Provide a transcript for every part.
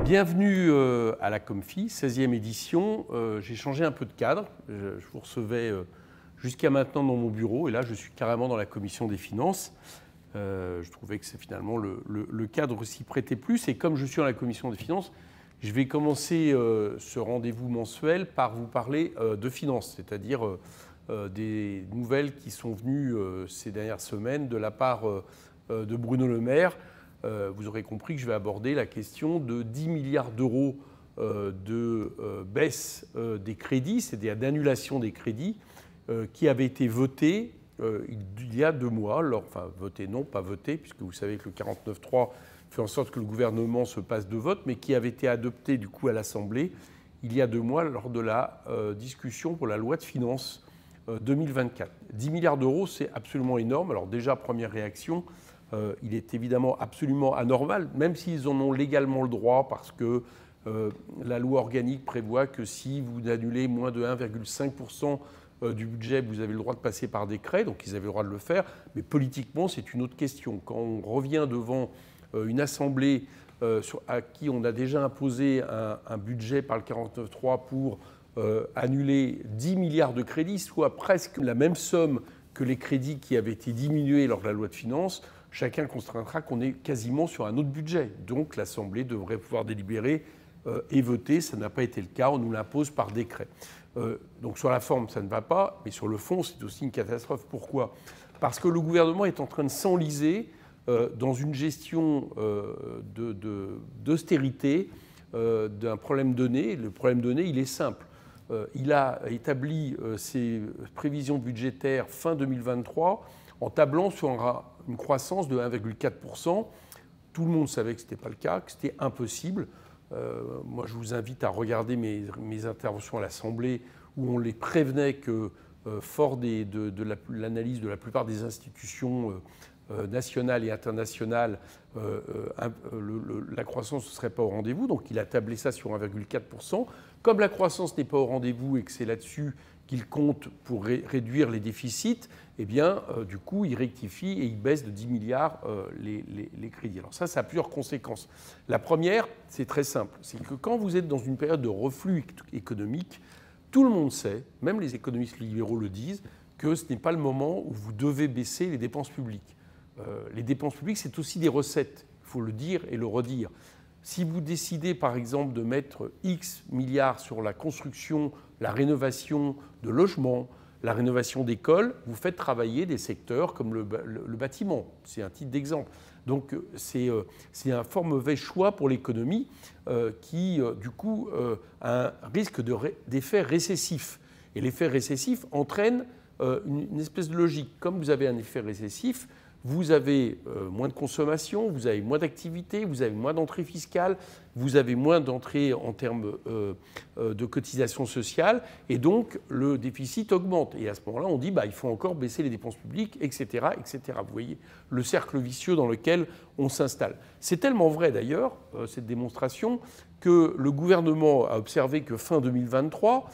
Bienvenue à la Comfi, 16e édition. J'ai changé un peu de cadre. Je vous recevais jusqu'à maintenant dans mon bureau et là je suis carrément dans la commission des finances. Je trouvais que c'est finalement le cadre s'y prêtait plus. Et comme je suis dans la commission des finances, je vais commencer ce rendez-vous mensuel par vous parler de finances, c'est-à-dire des nouvelles qui sont venues ces dernières semaines de la part de Bruno Le Maire. Vous aurez compris que je vais aborder la question de 10 milliards d'euros de baisse des crédits, c'est-à-dire d'annulation des crédits, qui avaient été votés il y a 2 mois. Enfin, votés non, pas votés, puisque vous savez que le 49.3 fait en sorte que le gouvernement se passe de vote, mais qui avait été adopté du coup à l'Assemblée il y a 2 mois lors de la discussion pour la loi de finances 2024. 10 milliards d'euros, c'est absolument énorme. Alors déjà, première réaction, il est évidemment absolument anormal, même s'ils en ont légalement le droit, parce que la loi organique prévoit que si vous annulez moins de 1,5% du budget, vous avez le droit de passer par décret, donc ils avaient le droit de le faire. Mais politiquement, c'est une autre question. Quand on revient devant une assemblée à qui on a déjà imposé un budget par le 49.3 pour annuler 10 milliards de crédits, soit presque la même somme que les crédits qui avaient été diminués lors de la loi de finances, chacun constatera qu'on est quasiment sur un autre budget. Donc l'Assemblée devrait pouvoir délibérer et voter. Ça n'a pas été le cas, on nous l'impose par décret. Donc sur la forme, ça ne va pas, mais sur le fond, c'est aussi une catastrophe. Pourquoi ? Parce que le gouvernement est en train de s'enliser dans une gestion d'austérité d'un problème donné. Le problème donné, il est simple. Il a établi ses prévisions budgétaires fin 2023 en tablant sur une croissance de 1,4%. Tout le monde savait que ce n'était pas le cas, que c'était impossible. Moi, je vous invite à regarder mes interventions à l'Assemblée où on les prévenait que, fort de l'analyse de la plupart des institutions nationales et internationales, la croissance ne serait pas au rendez-vous. Donc il a tablé ça sur 1,4%. Comme la croissance n'est pas au rendez-vous et que c'est là-dessus qu'il compte pour réduire les déficits, eh bien, du coup, il rectifie et il baisse de 10 milliards les crédits. Alors ça a plusieurs conséquences. La première, c'est très simple, c'est que quand vous êtes dans une période de reflux économique, tout le monde sait, même les économistes libéraux le disent, que ce n'est pas le moment où vous devez baisser les dépenses publiques. Les dépenses publiques, c'est aussi des recettes, il faut le dire et le redire. Si vous décidez, par exemple, de mettre X milliards sur la construction, la rénovation de logements, la rénovation d'écoles, vous faites travailler des secteurs comme le bâtiment. C'est un titre d'exemple. Donc c'est un fort mauvais choix pour l'économie qui, du coup, a un risque d'effet récessif. Et l'effet récessif entraîne une espèce de logique. Comme vous avez un effet récessif, vous avez moins de consommation, vous avez moins d'activité, vous avez moins d'entrées fiscales, vous avez moins d'entrées en termes de cotisations sociales, et donc le déficit augmente. Et à ce moment-là, on dit il faut encore baisser les dépenses publiques, etc., etc. Vous voyez le cercle vicieux dans lequel on s'installe. C'est tellement vrai d'ailleurs, cette démonstration, que le gouvernement a observé que fin 2023,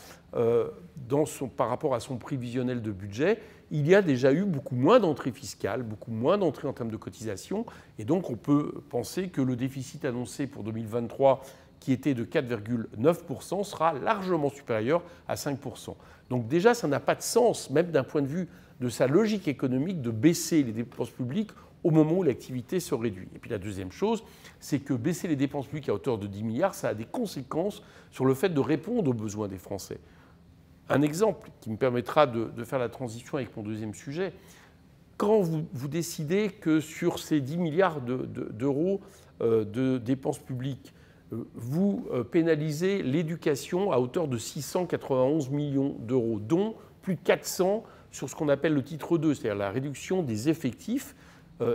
par rapport à son prévisionnel de budget, il y a déjà eu beaucoup moins d'entrées fiscales, beaucoup moins d'entrées en termes de cotisation. Et donc, on peut penser que le déficit annoncé pour 2023, qui était de 4,9%, sera largement supérieur à 5%. Donc déjà, ça n'a pas de sens, même d'un point de vue de sa logique économique, de baisser les dépenses publiques au moment où l'activité se réduit. Et puis la deuxième chose, c'est que baisser les dépenses publiques à hauteur de 10 milliards, ça a des conséquences sur le fait de répondre aux besoins des Français. Un exemple qui me permettra de faire la transition avec mon deuxième sujet. Quand vous décidez que sur ces 10 milliards d'euros de dépenses publiques, vous pénalisez l'éducation à hauteur de 691 millions d'euros, dont plus de 400 sur ce qu'on appelle le titre 2, c'est-à-dire la réduction des effectifs,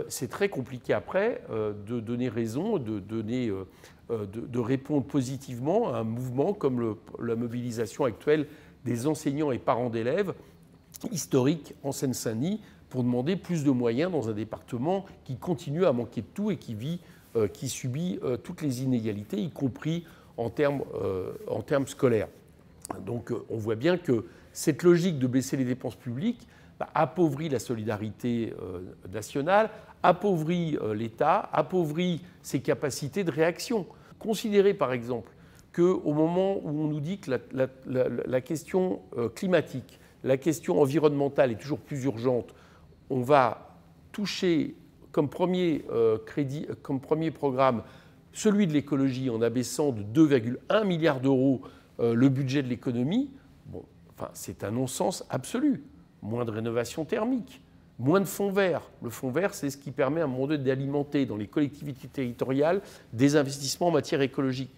c'est très compliqué après de donner raison, de répondre positivement à un mouvement comme la mobilisation actuelle des enseignants et parents d'élèves historiques en Seine-Saint-Denis pour demander plus de moyens dans un département qui continue à manquer de tout et qui subit toutes les inégalités, y compris en termes scolaires. Donc on voit bien que cette logique de baisser les dépenses publiques appauvrit la solidarité nationale, appauvrit l'État, appauvrit ses capacités de réaction. considérer par exemple qu'au moment où on nous dit que la question climatique, la question environnementale est toujours plus urgente, on va toucher comme premier crédit, comme premier programme, celui de l'écologie en abaissant de 2,1 milliards d'euros le budget de l'économie. Bon, enfin, c'est un non-sens absolu. Moins de rénovation thermique, moins de fonds verts. Le fonds vert, c'est ce qui permet à un moment donné d'alimenter dans les collectivités territoriales des investissements en matière écologique.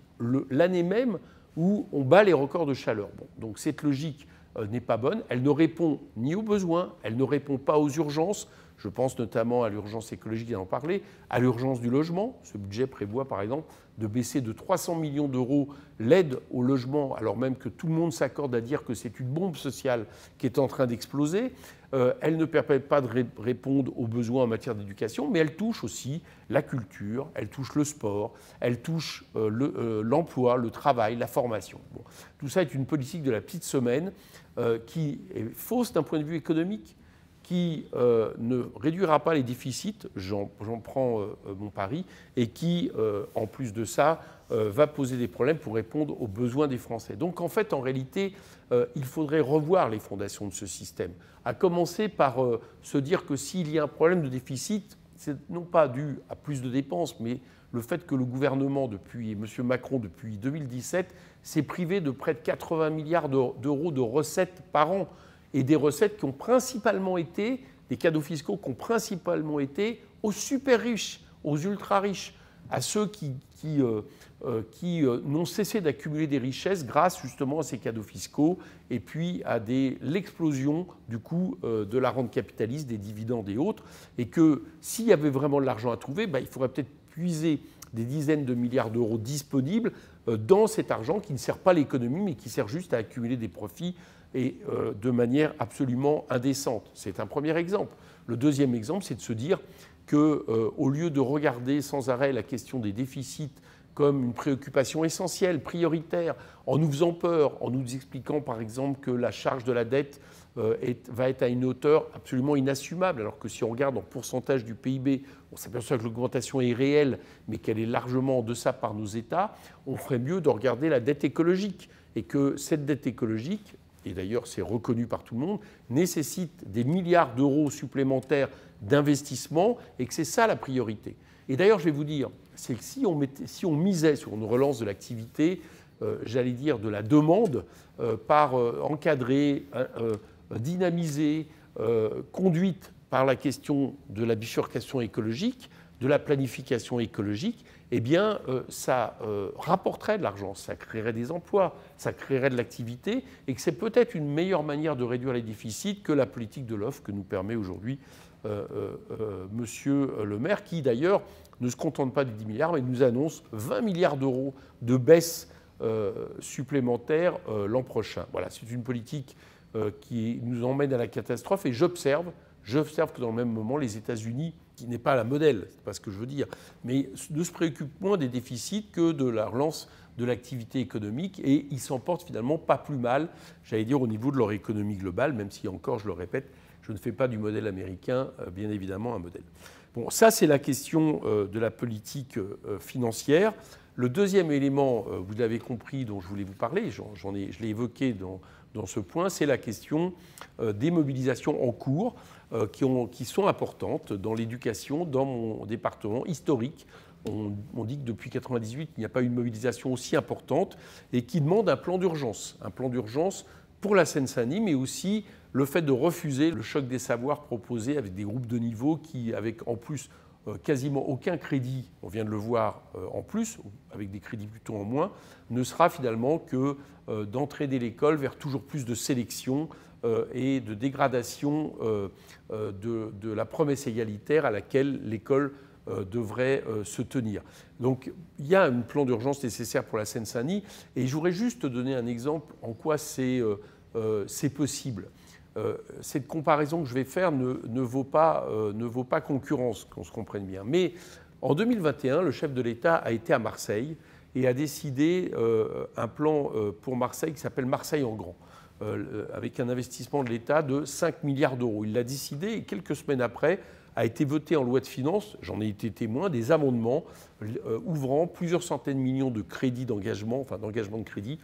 L'année même où on bat les records de chaleur. Bon, donc cette logique n'est pas bonne. Elle ne répond ni aux besoins, elle ne répond pas aux urgences. Je pense notamment à l'urgence écologique, d'en parler, à l'urgence du logement. Ce budget prévoit par exemple de baisser de 300 millions d'euros l'aide au logement, alors même que tout le monde s'accorde à dire que c'est une bombe sociale qui est en train d'exploser. Elle ne permet pas de répondre aux besoins en matière d'éducation, mais elle touche aussi la culture, elle touche le sport, elle touche l'emploi, le travail, la formation. Bon, tout ça est une politique de la petite semaine qui est fausse d'un point de vue économique, qui ne réduira pas les déficits, j'en prends mon pari, et qui, en plus de ça, va poser des problèmes pour répondre aux besoins des Français. Donc en fait, en réalité, il faudrait revoir les fondations de ce système, à commencer par se dire que s'il y a un problème de déficit, c'est non pas dû à plus de dépenses, mais le fait que le gouvernement, et M. Macron, depuis 2017, s'est privé de près de 80 milliards d'euros de recettes par an, et des recettes qui ont principalement été, des cadeaux fiscaux qui ont principalement été aux super riches, aux ultra riches, à ceux qui n'ont cessé d'accumuler des richesses grâce justement à ces cadeaux fiscaux et puis à l'explosion du coût de la rente capitaliste, des dividendes et autres. Et que s'il y avait vraiment de l'argent à trouver, il faudrait peut-être puiser des dizaines de milliards d'euros disponibles dans cet argent qui ne sert pas l'économie mais qui sert juste à accumuler des profits et de manière absolument indécente. C'est un premier exemple. Le deuxième exemple, c'est de se dire qu'au lieu de regarder sans arrêt la question des déficits comme une préoccupation essentielle, prioritaire, en nous faisant peur, en nous expliquant par exemple que la charge de la dette va être à une hauteur absolument inassumable, alors que si on regarde en pourcentage du PIB, on s'aperçoit que l'augmentation est réelle, mais qu'elle est largement en deçà par nos États, on ferait mieux de regarder la dette écologique. Et que cette dette écologique, et d'ailleurs c'est reconnu par tout le monde, nécessite des milliards d'euros supplémentaires d'investissement et que c'est ça la priorité. Et d'ailleurs, je vais vous dire, c'est que si on misait sur une relance de l'activité, j'allais dire de la demande, par encadrer, dynamiser, conduite par la question de la bifurcation écologique, de la planification écologique, eh bien, ça rapporterait de l'argent, ça créerait des emplois, ça créerait de l'activité, et que c'est peut-être une meilleure manière de réduire les déficits que la politique de l'offre que nous permet aujourd'hui Monsieur le maire, qui d'ailleurs ne se contente pas des 10 milliards, mais nous annonce 20 milliards d'euros de baisse supplémentaire l'an prochain. Voilà, c'est une politique qui nous emmène à la catastrophe, et j'observe que dans le même moment, les États-Unis, qui n'est pas la modèle, c'est pas ce que je veux dire, mais ne se préoccupent moins des déficits que de la relance de l'activité économique, et ils s'en portent finalement pas plus mal, j'allais dire, au niveau de leur économie globale, même si encore, je le répète, je ne fais pas du modèle américain, bien évidemment, un modèle. Bon, ça, c'est la question de la politique financière. Le deuxième élément, vous l'avez compris, dont je voulais vous parler, je l'ai évoqué dans ce point, c'est la question des mobilisations en cours qui sont importantes dans l'éducation, dans mon département historique. On dit que depuis 1998, il n'y a pas eu une mobilisation aussi importante et qui demande un plan d'urgence pour la Seine-Saint-Denis, mais aussi le fait de refuser le choc des savoirs proposé avec des groupes de niveau qui, avec en plus quasiment aucun crédit, on vient de le voir en plus, avec des crédits plutôt en moins, ne sera finalement que d'entraîner l'école vers toujours plus de sélection et de dégradation de la promesse égalitaire à laquelle l'école devrait se tenir. Donc il y a un plan d'urgence nécessaire pour la Seine-Saint-Denis, et je voudrais juste donner un exemple en quoi c'est possible. Cette comparaison que je vais faire ne vaut pas concurrence, qu'on se comprenne bien. Mais en 2021, le chef de l'État a été à Marseille et a décidé un plan pour Marseille qui s'appelle Marseille en grand, avec un investissement de l'État de 5 milliards d'euros. Il l'a décidé et quelques semaines après a été voté en loi de finances, j'en ai été témoin, des amendements ouvrant plusieurs centaines de millions de crédits d'engagement, enfin d'engagement de crédit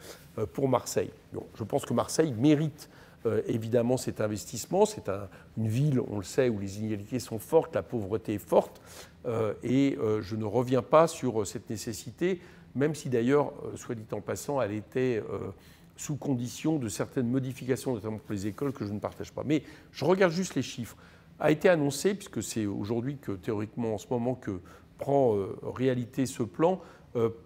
pour Marseille. Bon, je pense que Marseille mérite évidemment cet investissement. C'est une ville, on le sait, où les inégalités sont fortes, la pauvreté est forte, et je ne reviens pas sur cette nécessité, même si d'ailleurs, soit dit en passant, elle était sous condition de certaines modifications, notamment pour les écoles, que je ne partage pas. Mais je regarde juste les chiffres. A été annoncé, puisque c'est aujourd'hui que théoriquement en ce moment que prend réalité ce plan,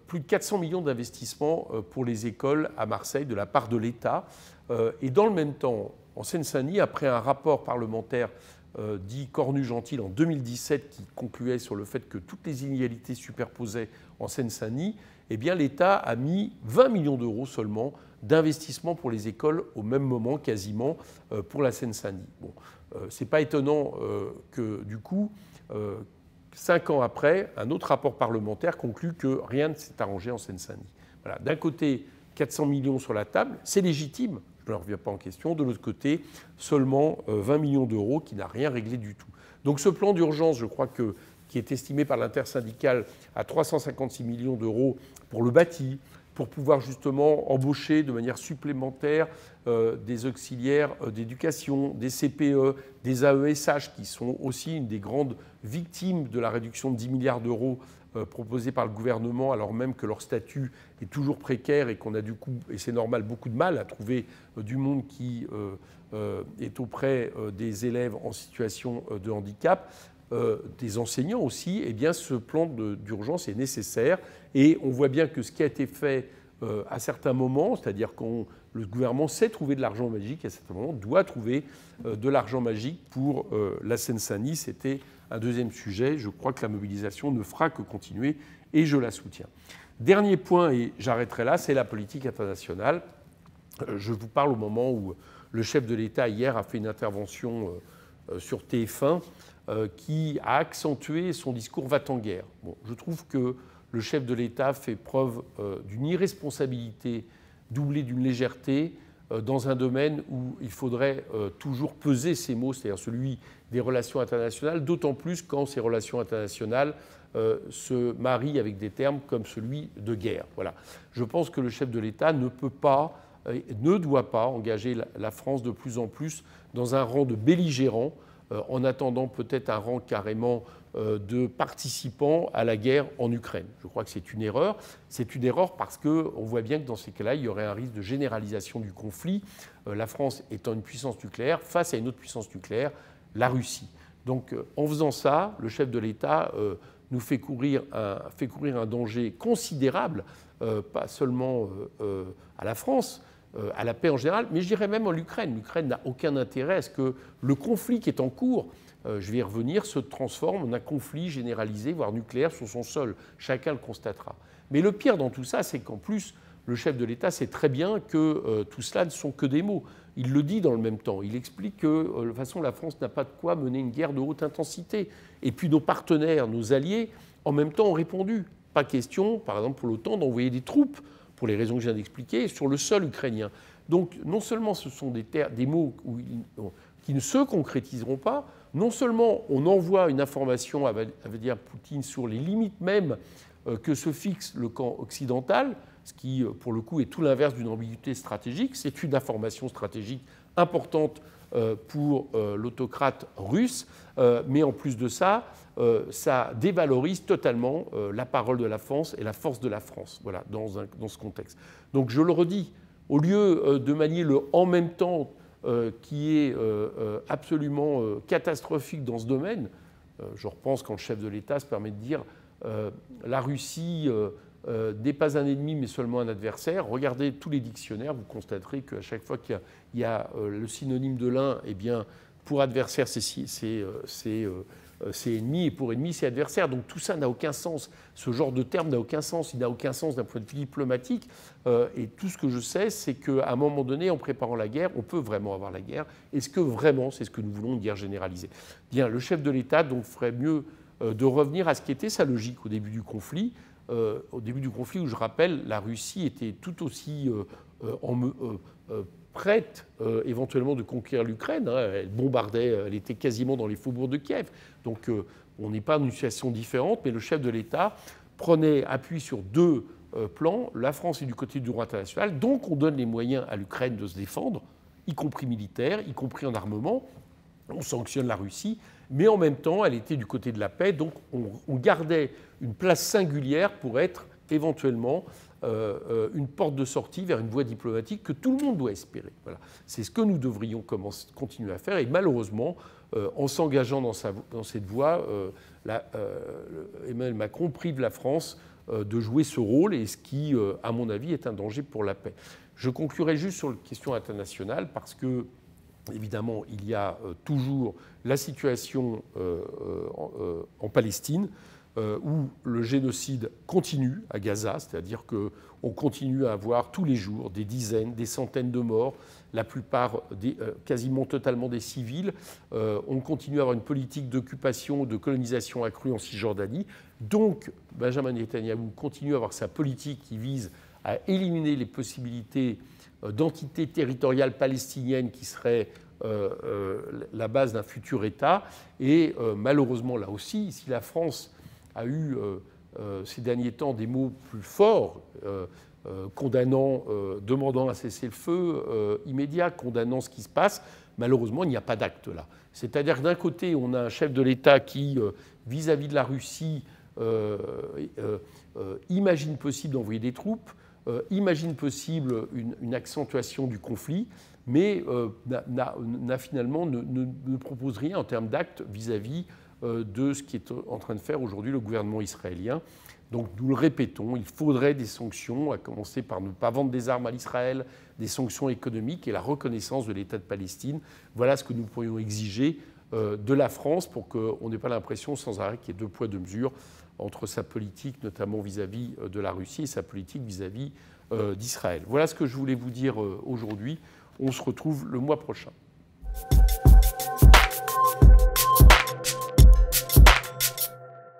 plus de 400 millions d'investissements pour les écoles à Marseille de la part de l'État. Et dans le même temps, en Seine-Saint-Denis, après un rapport parlementaire dit Cornu-Gentil en 2017 qui concluait sur le fait que toutes les inégalités superposaient en Seine-Saint-Denis, eh bien l'État a mis 20 millions d'euros seulement d'investissement pour les écoles au même moment quasiment pour la Seine-Saint-Denis. Bon, ce n'est pas étonnant que du coup, 5 ans après, un autre rapport parlementaire conclut que rien ne s'est arrangé en Seine-Saint-Denis. Voilà. D'un côté, 400 millions sur la table, c'est légitime, je ne reviens pas en question. De l'autre côté, seulement 20 millions d'euros qui n'a rien réglé du tout. Donc ce plan d'urgence, je crois qui est estimé par l'intersyndicale à 356 millions d'euros pour le bâti, pour pouvoir justement embaucher de manière supplémentaire des auxiliaires d'éducation, des CPE, des AESH, qui sont aussi une des grandes victimes de la réduction de 10 milliards d'euros proposée par le gouvernement, alors même que leur statut est toujours précaire et qu'on a du coup, et c'est normal, beaucoup de mal à trouver du monde qui est auprès des élèves en situation de handicap. Des enseignants aussi, eh bien, ce plan d'urgence est nécessaire. Et on voit bien que ce qui a été fait à certains moments, c'est-à-dire que le gouvernement sait trouver de l'argent magique, à certains moments, doit trouver de l'argent magique pour la Seine-Saint-Denis. C'était un deuxième sujet. Je crois que la mobilisation ne fera que continuer et je la soutiens. Dernier point, et j'arrêterai là, c'est la politique internationale. Je vous parle au moment où le chef de l'État, hier, a fait une intervention sur TF1 qui a accentué son discours va-t-en-guerre. Bon, je trouve que le chef de l'État fait preuve d'une irresponsabilité doublée d'une légèreté dans un domaine où il faudrait toujours peser ses mots, c'est-à-dire celui des relations internationales, d'autant plus quand ces relations internationales se marient avec des termes comme celui de guerre. Voilà. Je pense que le chef de l'État ne peut pas, ne doit pas engager la France de plus en plus dans un rang de belligérant, en attendant peut-être un rang carrément de participants à la guerre en Ukraine. Je crois que c'est une erreur. C'est une erreur parce qu'on voit bien que dans ces cas-là, il y aurait un risque de généralisation du conflit, la France étant une puissance nucléaire face à une autre puissance nucléaire, la Russie. Donc en faisant ça, le chef de l'État nous fait courir un danger considérable, pas seulement à la France, à la paix en général, mais je dirais même en l'Ukraine. L'Ukraine n'a aucun intérêt à ce que le conflit qui est en cours, je vais y revenir, se transforme en un conflit généralisé, voire nucléaire, sur son sol. Chacun le constatera. Mais le pire dans tout ça, c'est qu'en plus, le chef de l'État sait très bien que tout cela ne sont que des mots. Il le dit dans le même temps. Il explique que, de toute façon, la France n'a pas de quoi mener une guerre de haute intensité. Et puis nos partenaires, nos alliés, en même temps, ont répondu. Pas question, par exemple, pour l'OTAN, d'envoyer des troupes, pour les raisons que je viens d'expliquer, sur le sol ukrainien. Donc non seulement ce sont des mots qui ne se concrétiseront pas, non seulement on envoie une information à Vladimir Poutine sur les limites même que se fixe le camp occidental, ce qui pour le coup est tout l'inverse d'une ambiguïté stratégique, c'est une information stratégique importante pour l'autocrate russe, mais en plus de ça, ça dévalorise totalement la parole de la France et la force de la France, voilà, dans ce contexte. Donc je le redis, au lieu de manier le « en même temps » qui est absolument catastrophique dans ce domaine, je repense quand le chef de l'État se permet de dire la Russie n'est pas un ennemi mais seulement un adversaire. Regardez tous les dictionnaires, vous constaterez qu'à chaque fois qu'il y a le synonyme de l'un, eh bien, pour adversaire c'est ennemi et pour ennemi c'est adversaire. Donc tout ça n'a aucun sens. Ce genre de terme n'a aucun sens. Il n'a aucun sens d'un point de vue diplomatique. Et tout ce que je sais, c'est qu'à un moment donné, en préparant la guerre, on peut vraiment avoir la guerre. Est-ce que vraiment c'est ce que nous voulons, une guerre généralisée? Bien, le chef de l'État donc ferait mieux de revenir à ce qui était sa logique au début du conflit. Au début du conflit, où je rappelle, la Russie était tout aussi prête éventuellement de conquérir l'Ukraine. Elle bombardait, elle était quasiment dans les faubourgs de Kiev. Donc on n'est pas dans une situation différente, mais le chef de l'État prenait appui sur deux plans. La France est du côté du droit international, donc on donne les moyens à l'Ukraine de se défendre, y compris militaire, y compris en armement. On sanctionne la Russie, mais en même temps, elle était du côté de la paix, donc on gardait une place singulière pour être éventuellement une porte de sortie vers une voie diplomatique que tout le monde doit espérer. Voilà. C'est ce que nous devrions continuer à faire, et malheureusement, en s'engageant dans cette voie, Emmanuel Macron prive la France de jouer ce rôle, et ce qui, à mon avis, est un danger pour la paix. Je conclurai juste sur la question internationale, parce que évidemment, il y a toujours la situation en Palestine, où le génocide continue à Gaza, c'est-à-dire qu'on continue à avoir tous les jours des dizaines, des centaines de morts, la plupart quasiment totalement des civils. On continue à avoir une politique d'occupation, de colonisation accrue en Cisjordanie. Donc, Benjamin Netanyahou continue à avoir sa politique qui vise à éliminer les possibilités d'entité territoriale palestinienne qui serait la base d'un futur État. Et malheureusement, là aussi, si la France a eu ces derniers temps des mots plus forts, demandant un cessez-le-feu immédiat, condamnant ce qui se passe, malheureusement, il n'y a pas d'acte là. C'est-à-dire que d'un côté, on a un chef de l'État qui, vis-à-vis de la Russie, imagine possible d'envoyer des troupes, imagine possible une accentuation du conflit, mais finalement ne propose rien en termes d'actes vis-à-vis de ce qui est en train de faire aujourd'hui le gouvernement israélien. Donc nous le répétons, il faudrait des sanctions, à commencer par ne pas vendre des armes à l'Israël, des sanctions économiques et la reconnaissance de l'État de Palestine. Voilà ce que nous pourrions exiger de la France pour qu'on n'ait pas l'impression sans arrêt qu'il y ait deux poids, deux mesures entre sa politique, notamment vis-à-vis de la Russie, et sa politique vis-à-vis d'Israël. Voilà ce que je voulais vous dire aujourd'hui. On se retrouve le mois prochain.